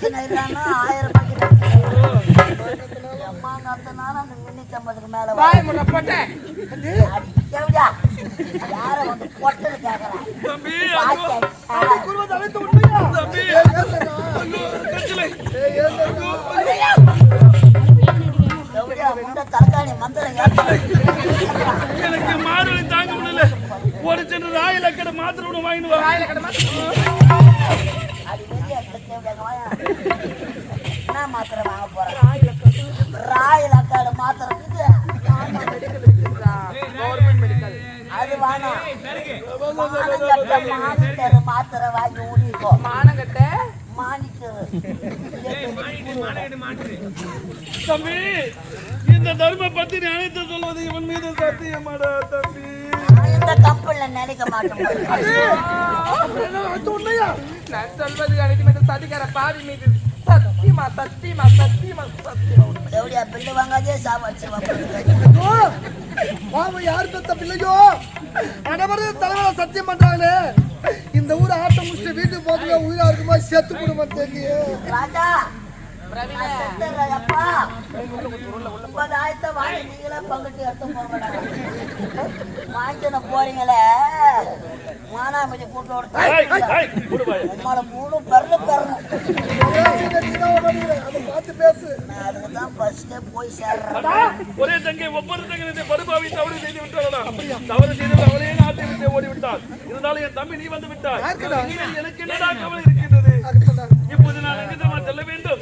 1000 ரூபாய்க்கு அம்மா நடத்தினாலும் அந்த 350க்கு மேல வாய் முறை போட்டேன் யார வந்து பொட்டல் கேட்கலாம் தலக்காணி மந்திரம் எனக்கு மாறுவலி தாங்க முடியல ஒரு சின்ன ராயில கடை மாத்திரை வாங்கிட்டு ராயில கடை என்ன மாத்திரை வாங்க போறேன் ராயில கடை மாத்திரை அது வேணாம் மாத்திரை வாங்கி ஊடிக்கோ மானங்கட்ட தம்பி இந்த தர்ம பத்தி அனைத்து சொல்வது இவன் மீது சத்தியமாடா தம்பி இந்த கப்பல்ல நினைக்க மாட்டோம் நான் சொல்வது அனைத்து மீது சதிகார பாவி மீது சத்தியமா சத்தியமா சத்தியமா சத்தியமா எப்படியா பிள்ளை வாங்காதே சாப்பாடு யாரு பெத்த பிள்ளையோ அனைவரும் தலைவர சத்தியம் பண்றாங்களே இந்த ஊர் ஆட்டம் முடிச்சு வீட்டுக்கு போதுங்க உயிரா இருக்குமா செத்து குடும்பம் தெரியல ராஜா அப்பா 30,000 வாங்கி நீங்களே பங்கிட்டு எடுத்து போக வாங்கின போறீங்களே மானாமதி கூட்டோட உங்களோட மூணு பெரு பார்த்து பேசு அதுக்குதான் ஃபர்ஸ்டே போய் சேர்றேன் ஒரே தங்கை ஒவ்வொரு தங்கை படுபாவி தவறு செய்து விட்டாளா தவறு செய்து அவளே நாட்டை விட்டு ஓடி விட்டாள் இருந்தாலும் என் தம்பி நீ வந்து விட்டாய் எனக்கு என்னடா கவலை இருக்கின்றது இப்போது நான் எங்கிட்ட செல்ல வேண்டும்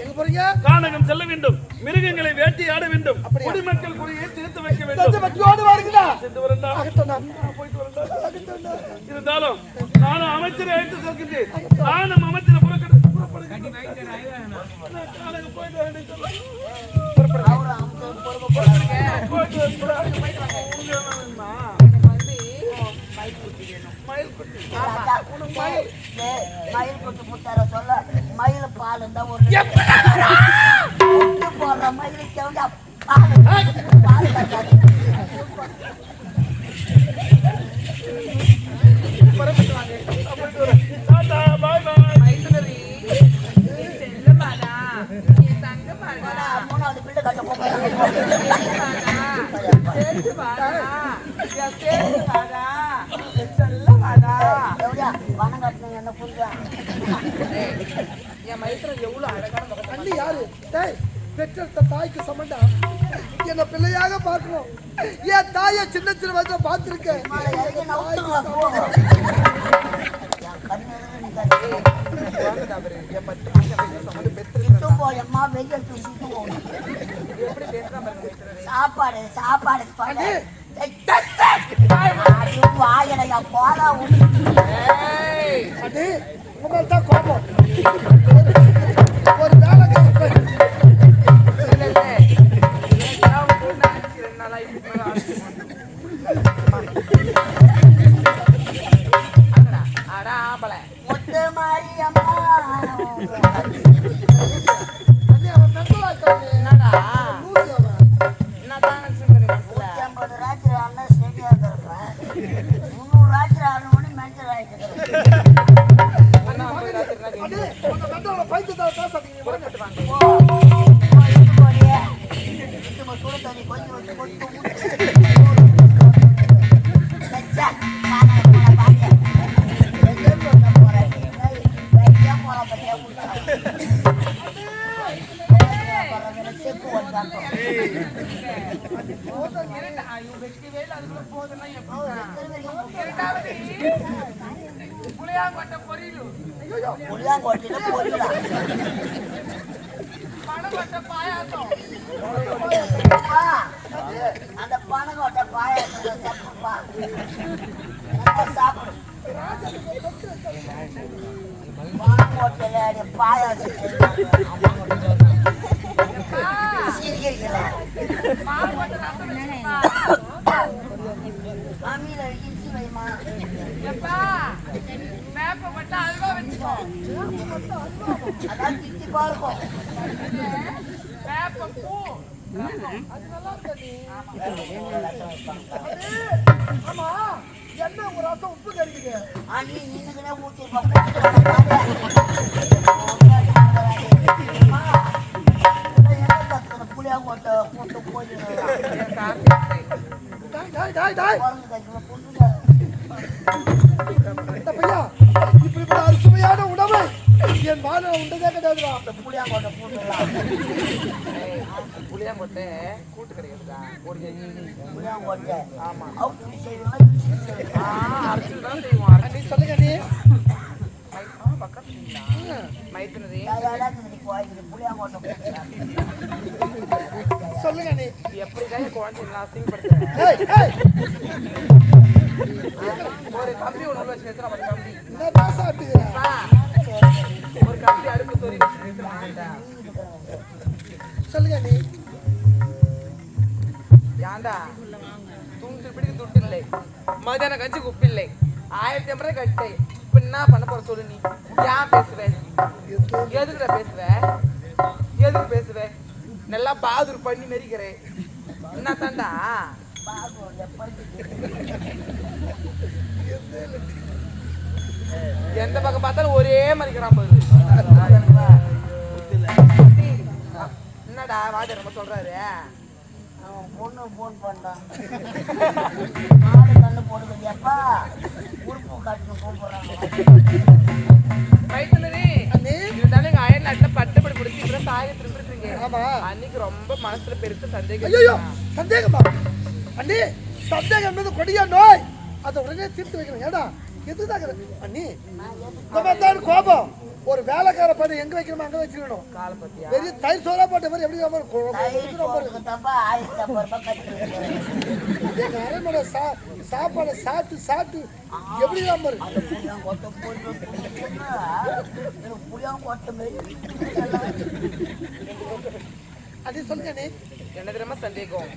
கானகம் செல்ல வேண்டும் மிருகங்களை வேட்டையாட வேண்டும் குடிமக்கள் குடியை தீர்த்து வைக்க வேண்டும் இருந்தாலும் நானும் அமைச்சரை அழைத்து செல்கின்றேன் நானும் அமைச்சரை மயில் குட்டி புத்தார சொல்ல மயில் பால் இருந்தா ஒரு போடுற மயிலுக்கு பால் மூணாவது பிள்ளை கட்ட பணம் கட்டணும் என்ன புரிஞ்சா என் மைத்திரன் எவ்வளவு அழகான யாரு பெற்ற தாய்க்கு சமண்டா என்ன பிள்ளையாக பார்க்கணும் என் தாயை சின்ன சின்ன வயசுல பார்த்திருக்கேன் சாப்பாடு சாப்பாடு வாயனையா போதா தான் கோபம் ஒரு வேலை முத்து மாரியம்மா புளியாங்கொட்டையில பொரியலா அந்த பனங்கொட்டை பாயாசம் சாப்பிடும் பனங்கொட்டையில பாயாசம் அம்மியில இடிச்சு வைமா அதான் தித்திப்பா இருக்கும் ஆமா என்ன ஒரு ரசம் உப்பு கறிக்குது நீ ஊற்றி குரங்கு கைக்குள்ள புண்ணுங்க. இந்த பையா இப்படிப்பட்ட அறுசுவையான உணவு என் வாழ் உண்டதே கிடையாதுடா. இந்த புளியாங்கோட்டை பூண்டுலாம். புளியாங்கொட்டை கூட்டு கிடைக்குதா? புளியாங்கோட்டை. ஆமா. அவுட்டு செய்வாங்க, இட்லி செய்வாங்க. அரைச்சு தான் செய்வோம். நீ சொல்லுங்க நீ பக்கத்துலீங்களா? மைத்துனது யாராவது போய்க்குது புளியாங்கோட்டை பூண்டுலாம். சொல்லுங்க நீ எப்படிதான் குழந்தைங்களா அசிங்கப்படுத்துறேன். ஏய் ஏய் ஒரு கம்பி ஒண்ணு உள்ள வச்சு நிறுத்துறா, ஒரு கம்பி. என்ன பேசாட்டுகிற அப்பா, ஒரு கம்பி அடுப்பு சொறி வச்சு நிறுத்துறா. சொல்லுங்க நீ ஏன்டா துண்டு பிடிக்க துட்டு இல்லை, மதியான கஞ்சி குப்பி இல்லை, 1050 கட்டு. இப்ப என்ன பண்ண போற சொல்லு நீ? ஏன் பேசுவேன்? எதுக்குடா பேசுவேன்? எதுக்கு பேசுவேன்? நல்லா பாதுர் பண்ணி மெரிக்கிறேன். என்ன தாண்டா எந்த பக்கம் பார்த்தாலும் ஒரே மதிக்கிறான் பாரு. என்னடா வாஜர் நம்ம சொல்றாரு? அவன் பொண்ணு போன் பண்றான். மாடு கண்ணு போடுங்கப்பா, உறுப்பு காட்டுன்னு கூப்பிடுறாங்க. மைத்துனரே, இருந்தாலும் எங்க அயல் நாட்டுல பட்டுப்படி முடிச்சு இப்பதான் தாயை திரும்பிட்டு ஆமா. அன்னைக்கு ரொம்ப மனசுல பெருத்த சந்தேகம். ஐயோ சந்தேகமா அண்ணி? சந்தேகம் மீது கொடிய நோய், அதை உடனே தீர்த்து வைக்கணும். ஏடா எதுதான் அண்ணி கோபம்? ஒரு வேலைக்கார பண்ணி எங்க வைக்கணுமோ அங்க வச்சிருக்கணும். கால பத்தியா பெரிய தயிர் சோறா போட்ட மாதிரி எப்படி தயிர் சோறுக்கு தப்பா 1050 ரூபாய் கட்டி எங்க அரைமலை சாப்பாடை சாப்பிட்டு சாப்பிட்டு எப்படி நம்பர் புளியாங்கோட்டை புளியாங்கோட்டை மாரி அது சொல்லுங்க நீ. என்ன தெரியுமா சந்தேகம்?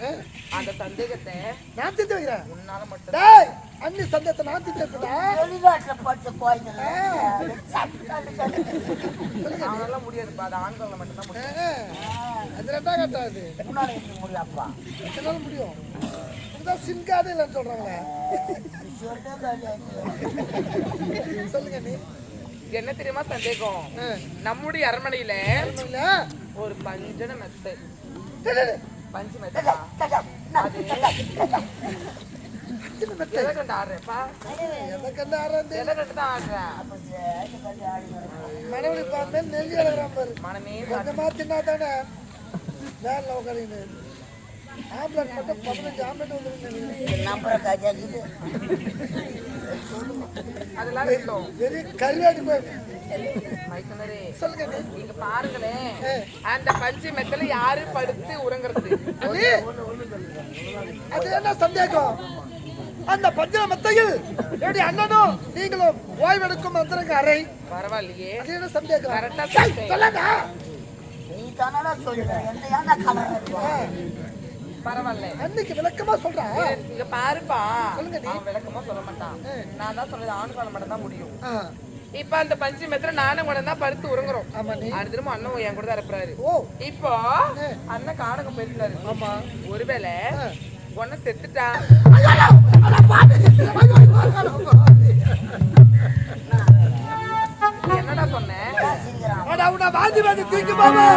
அந்த சந்தேகத்தை நான் தீர்த்து வைக்கிறேன். உன்னால மட்டும் டேய் அண்ணி சந்தேகத்தை நான் தீர்த்து வைக்கிறேன். வெளிநாட்டுல படிச்ச கோயில் அவனால முடியாதுப்பா, அது ஆண்களை மட்டும்தான் முடியும். அது ரெண்டா கட்டாது. முன்னாடி முடியாப்பா என்னால முடியும். இதுதான் சின்காது இல்லைன்னு சொல்றாங்களே. சொல்லுங்க நீ. என்ன தெரியுமா சந்தேகம்? நம்முடைய அரண்மனையில இல்ல ஒரு பஞ்சன மெத்தை, டேய், டேய், பஞ்சு மெத்தா, அது எதை கண்டு ஆடுறேப்பா? எனக்கு என்ன ஆறாந்து எதை கண்டு தான் ஆடுறேன்? மனைவி பார்த்து நெல்லி அழகிறான் பாரு. மனமே கொஞ்சமா தின்னா தானே வேலை உட்காரின்னு ஆம்பளை மட்டும் 15 ஆம்பளை வந்துருங்க. நம்பரை காஜாக்குது அதெல்லாம் இருக்கட்டும். வெறி கருவாடி போய் மைத்துனரே, சொல்லுங்க நீ. இங்க பாருங்களேன், அந்த பஞ்சு மெத்தல யாரு படுத்து உறங்குறது? அண்ணி, அது என்ன சந்தேகம்? அந்த பஞ்சன மெத்தையில் என்னுடைய அண்ணனும் நீங்களும் ஓய்வெடுக்கும் அந்தரங்க அறை. பரவாயில்லையே, அது என்ன சந்தேகம்? கரெக்டா சொல்லுங்க. நீ தானடா சொல்லுற எந்த ஏன்டா கலர் இருக்கும் பரவாயில்ல. அன்னைக்கு விளக்கமா சொல்றா. இங்க பாருப்பா, சொல்லுங்க நீ. அவன் விளக்கமா சொல்ல மாட்டான். நான் தான் சொல்றது, ஆணுக்கால மட்டும் தான் முடியும். ஆ, இப்ப அந்த பஞ்சு மெத்தல நானும் கூட தான் படுத்து உறங்குறோம். ஆமா நீ. அடுத்த திரும்ப அண்ணன் என் கூட தான் இருப்பாரு. ஓ, இப்போ அண்ணன் காணகம் போயிருக்காரு. ஆமா. ஒருவேளை ஒன்ன செத்துட்டா, என்னடா சொன்னேன்? அட உன்னை வாந்தி வாந்தி தூக்கி போமா.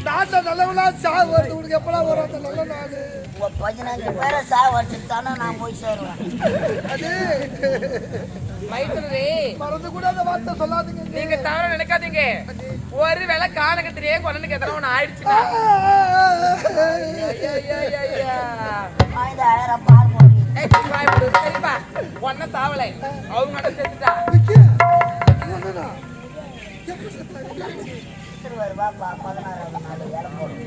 நாட்ட நல்லவனா சாவு வருது. உனக்கு எப்பலாம் வரும் அந்த நல்ல நாள்? 15 பேரை சாவு வச்சுட்டு தானே நான் போய் சேருவேன். அது மைத்துனரே, மறந்து கூட அந்த வார்த்தை சொல்லாதீங்க. நீங்க தவற நினைக்காதீங்க. ஒருவேளை காணகத்திலேயே கொண்டனுக்கு எத்தனை ஒண்ணு ஆயிடுச்சுன்னா, வாங்கிட்டு 1000 பால் போடுறீங்க. சரிப்பா, ஒன்ன சாவலை, அவங்க மட்டும் செத்துட்டா. என்னடா? எப்படி செத்தாங்க? வாப்பா 16வது நாள் வேலை போடுங்க.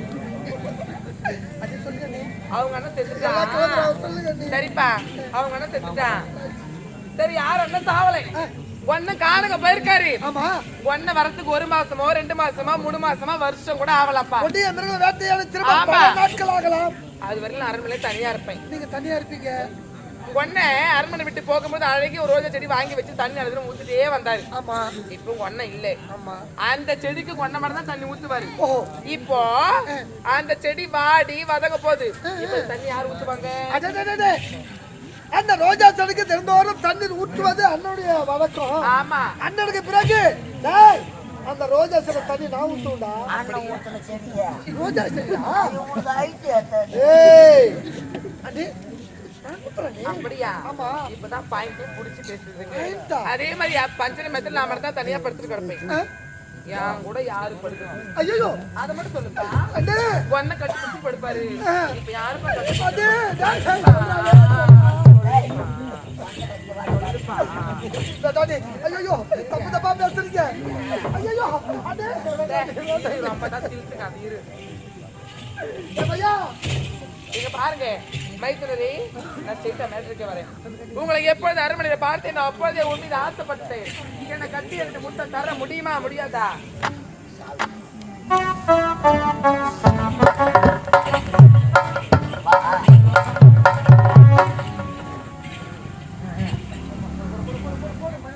அது சொல்லுங்க நீ. அவங்க அண்ணன் செத்துட்டா. சொல்லுங்க நீ. சரிப்பா, அவங்க அண்ணன் செத்துட்டா. சரி, யார் அண்ணன் சாவலை, ஒன்னு காணக போயிருக்காரு. ஆமா. ஒன்ன வரத்துக்கு 1 மாசமோ 2 மாசமா 3 மாசமா வருஷம் கூட ஆகலப்பா. கொடிய மிருக வேட்டையாட திரும்ப ஆமா. பல நாட்கள் ஆகலாம். அது வரையிலும் அரண்மனை தனியா இருப்பேன். நீங்க தனியா இருப்பீங்க. ஒன்ன அரண்மனை விட்டு போகும்போது அழகி ஒரு ரோஜா செடி வாங்கி வச்சு தண்ணி அதுல ஊத்திட்டே வந்தாரு. ஆமா. இப்போ ஒன்ன இல்ல. ஆமா. அந்த செடிக்கு கொன்ன மாதிரி தான் தண்ணி ஊத்துவாரு. ஓ, இப்போ அந்த செடி வாடி வதங்க போகுது. இப்போ தண்ணி யார் ஊத்துவாங்க? அடடடடே. அந்த ரோஜா செடிக்கு தினந்தோறும் தண்ணீர் ஊற்றுவது அண்ணனுடைய வழக்கம். ஆமா. அண்ணனுக்கு பிறகு டேய், அந்த ரோஜா செடி தண்ணி நான் ஊத்துண்டா. அண்ணன் ஊத்துன செடியா ரோஜா செடியா? உங்களுக்கு ஐட்டு ஏத்தாது. ஏய் அண்ணி, அப்படியா? ஆமா. இப்பதான் பாயிண்ட் புடிச்சு பேசுறதுங்க. Point ஆ? அதே மாதிரி பஞ்சனை மெத்தல நான் மட்டும் தான் தனியா படுத்துட்டு கிடப்பேன். என் கூட யாரு படுக்கணும்? ஐயோ அத மட்டும் சொல்லுப்பா. அண்ணே ஒன்ன கட்டி பிடிச்சு படுப்பாரு. இப்ப யாருப்பா அண்ணே ஐயோ தப்பு தப்பா பேசுறீங்க ஐயோ அண்ணே ரொம்ப தான் சிரிச்சுக்காது இரு. ஐயா இங்க பாருங்க மைத்துனரே, நான் செய்த மேட்டருக்கு வரேன். உங்களை எப்பொழுது அரண்மனையில பார்த்தேன், நான் அப்போதே உன் மீது ஆசைப்பட்டேன். என்னை கட்டி எடுத்து முட்டை தர முடியுமா முடியாதா?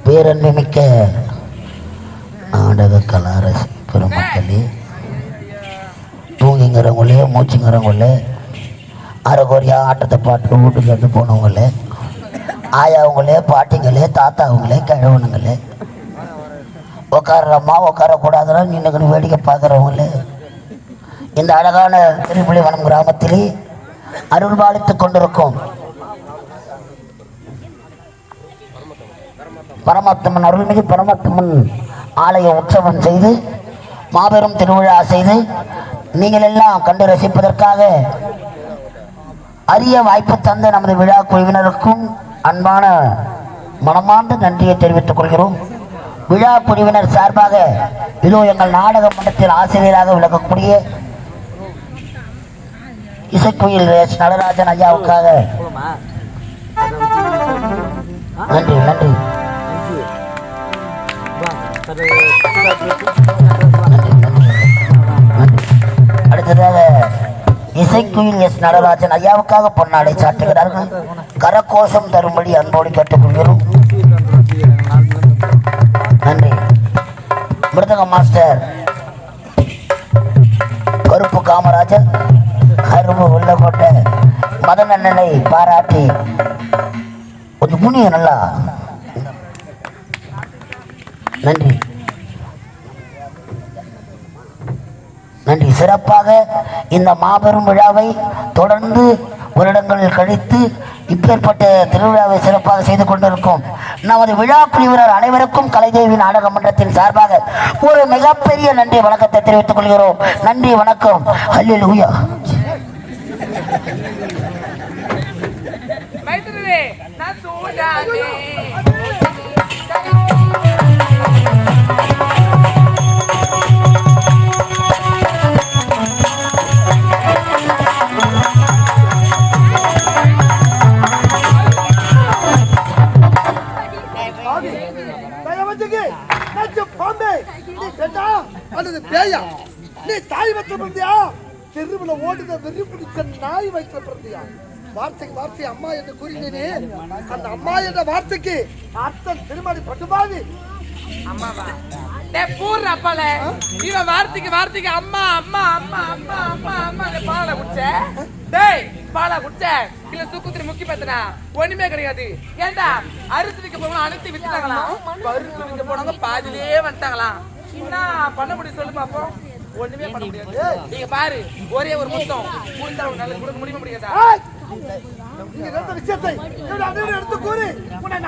பேரன்மிக்க நாடக கலாரசி பெருமக்களே, தூங்கிங்கிறவங்களே மூச்சுங்கிறவங்களே, அரைக்குறையா ஆட்டத்தை பாட்டு வீட்டுக்கு வந்து போனவங்களே, ஆயாவங்களே பாட்டிங்களே தாத்தாவங்களே கிழவனுங்களே, உட்காரம்மா உட்காரக்கூடாதுன்னா நின்றுக்கணும் வேடிக்கை பார்க்குறவங்களே, இந்த அழகான திருப்புலிவனம் கிராமத்திலே அருள் பாலித்துக் கொண்டிருக்கும் பரமாத்மன் அருள்மிகு பரமாத்மன் ஆலய உற்சவம் செய்து மாபெரும் திருவிழா செய்து நீங்கள் எல்லாம் கண்டு ரசிப்பதற்காக அரிய வாய்ப்பு தந்த நமது விழா குழுவினருக்கும் அன்பான மனமார்ந்த நன்றியை தெரிவித்துக் கொள்கிறோம். விழா குழுவினர் சார்பாக இதோ எங்கள் நாடக மன்றத்தில் ஆசிரியராக விளக்கக்கூடிய இசைக்குயில் நடராஜன் ஐயாவுக்காக நன்றி நன்றி. அடுத்ததாக இசைக்குயில் எஸ் நடராஜன் ஐயாவுக்காக பொன்னாடை சாட்டுகிறார்கள். கரகோஷம் தரும்படி அன்போடு கேட்டுக்கொள்கிறோம். நன்றி. மிருதங்க மாஸ்டர் கருப்பு காமராஜன் அரும்பு உள்ளக்கோட்டை மதன் அண்ணனை பாராட்டி கொஞ்சம் முனிய நல்லா நன்றி நன்றி. சிறப்பாக இந்த மாபெரும் விழாவை தொடர்ந்து வருடங்கள் கழித்து இப்பேற்பட்ட திருவிழாவை சிறப்பாக செய்து கொண்டிருக்கும் நமது விழா குழுவினர் அனைவருக்கும் கலைதேவி நாடக மன்றத்தின் சார்பாக ஒரு மிகப்பெரிய நன்றி வணக்கத்தை தெரிவித்துக் கொள்கிறோம். நன்றி வணக்கம். அல்லேலூயா. மைத்துனரே, நான் சூடானே. பேயா நீ தாய் வயிற்று பிறந்தியா? தெருவுல ஓடுத வெறி பிடிச்ச நாய் வயிற்று பிறந்தியா? வார்த்தைக்கு வார்த்தை அம்மா என்று கூறினேனே, அந்த அம்மா என்ற வார்த்தைக்கு அர்த்தம் திருமணி பட்டுபாவி அம்மாவா? டேய் பூர்றப்பல இவன் வார்த்தைக்கு அம்மா அம்மா அம்மா அம்மா அம்மா அம்மா அந்த பாலை குடிச்ச. டேய் பாலை குடிச்ச இல்ல சுக்குத்திரி முக்கி பத்தினா ஒண்ணுமே கிடையாது. ஏண்டா அரிசி விற்க போகணும் அனைத்து வித்துட்டாங்களாம், பருப்பு விற்க போனவங்க பாதிலே வந்துட்டாங்களாம். என்ன பண்ண முடியும் சொல்லு பாப்போம்? ஒண்ணுமே பண்ண முடியாது. நீங்க பாரு, ஒரே ஒரு முத்தம் முடிந்தா நல்லது கொடுக்க முடியுமா முடியாதா? விஷயத்தை எடுத்து கூறி உன்னை